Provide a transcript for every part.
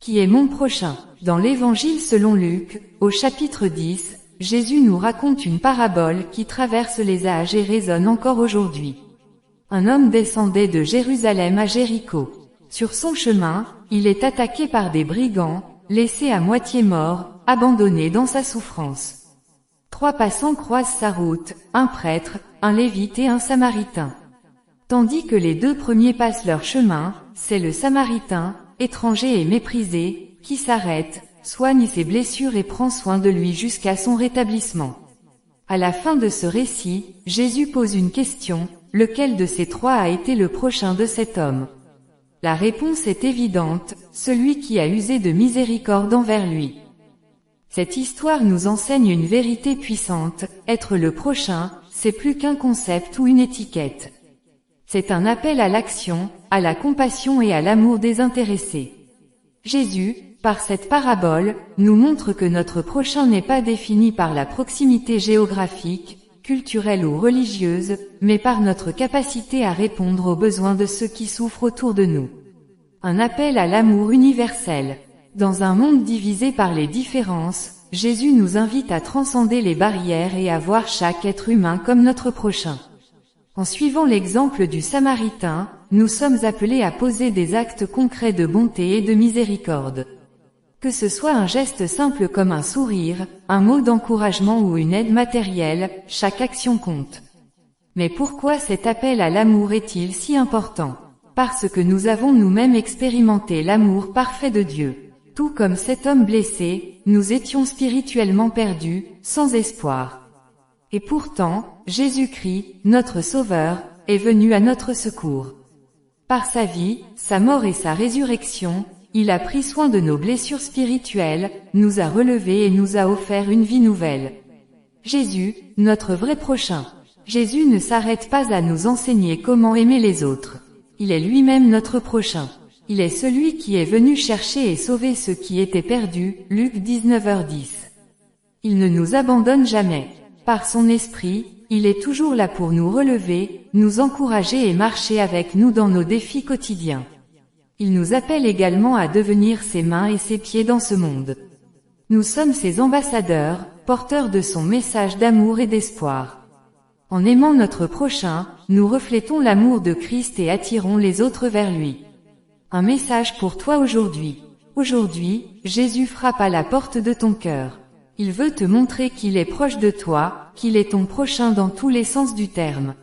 Qui est mon prochain? Dans l'Évangile selon Luc, au chapitre 10, Jésus nous raconte une parabole qui traverse les âges et résonne encore aujourd'hui. Un homme descendait de Jérusalem à Jéricho. Sur son chemin, il est attaqué par des brigands, laissé à moitié mort, abandonné dans sa souffrance. 3 passants croisent sa route, un prêtre, un lévite et un samaritain. Tandis que les 2 premiers passent leur chemin, c'est le samaritain, étranger et méprisé, qui s'arrête, soigne ses blessures et prend soin de lui jusqu'à son rétablissement. À la fin de ce récit, Jésus pose une question: lequel de ces 3 a été le prochain de cet homme? La réponse est évidente: celui qui a usé de miséricorde envers lui. Cette histoire nous enseigne une vérité puissante: être le prochain, c'est plus qu'un concept ou une étiquette. C'est un appel à l'action, à la compassion et à l'amour désintéressé. Jésus, par cette parabole, nous montre que notre prochain n'est pas défini par la proximité géographique, culturelle ou religieuse, mais par notre capacité à répondre aux besoins de ceux qui souffrent autour de nous. Un appel à l'amour universel. Dans un monde divisé par les différences, Jésus nous invite à transcender les barrières et à voir chaque être humain comme notre prochain. En suivant l'exemple du Samaritain, nous sommes appelés à poser des actes concrets de bonté et de miséricorde. Que ce soit un geste simple comme un sourire, un mot d'encouragement ou une aide matérielle, chaque action compte. Mais pourquoi cet appel à l'amour est-il si important? Parce que nous avons nous-mêmes expérimenté l'amour parfait de Dieu. Tout comme cet homme blessé, nous étions spirituellement perdus, sans espoir. Et pourtant, Jésus-Christ, notre Sauveur, est venu à notre secours. Par sa vie, sa mort et sa résurrection, il a pris soin de nos blessures spirituelles, nous a relevés et nous a offert une vie nouvelle. Jésus, notre vrai prochain. Jésus ne s'arrête pas à nous enseigner comment aimer les autres. Il est lui-même notre prochain. Il est celui qui est venu chercher et sauver ceux qui étaient perdus, Luc 19h10. Il ne nous abandonne jamais. Par son esprit, il est toujours là pour nous relever, nous encourager et marcher avec nous dans nos défis quotidiens. Il nous appelle également à devenir ses mains et ses pieds dans ce monde. Nous sommes ses ambassadeurs, porteurs de son message d'amour et d'espoir. En aimant notre prochain, nous reflétons l'amour de Christ et attirons les autres vers lui. Un message pour toi aujourd'hui. Aujourd'hui, Jésus frappe à la porte de ton cœur. Il veut te montrer qu'il est proche de toi, qu'il est ton prochain dans tous les sens du terme.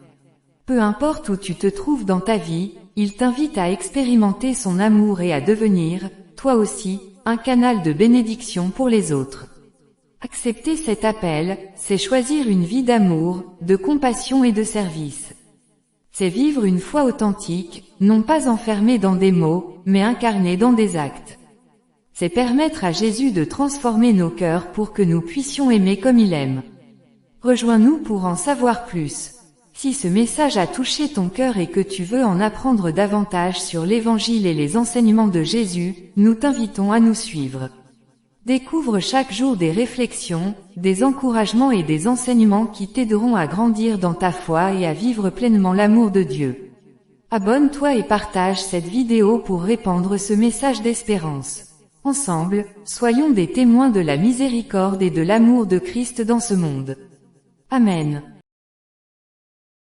Peu importe où tu te trouves dans ta vie, il t'invite à expérimenter son amour et à devenir, toi aussi, un canal de bénédiction pour les autres. Accepter cet appel, c'est choisir une vie d'amour, de compassion et de service. C'est vivre une foi authentique, non pas enfermée dans des mots, mais incarnée dans des actes. C'est permettre à Jésus de transformer nos cœurs pour que nous puissions aimer comme il aime. Rejoins-nous pour en savoir plus. Si ce message a touché ton cœur et que tu veux en apprendre davantage sur l'Évangile et les enseignements de Jésus, nous t'invitons à nous suivre. Découvre chaque jour des réflexions, des encouragements et des enseignements qui t'aideront à grandir dans ta foi et à vivre pleinement l'amour de Dieu. Abonne-toi et partage cette vidéo pour répandre ce message d'espérance. Ensemble, soyons des témoins de la miséricorde et de l'amour de Christ dans ce monde. Amen.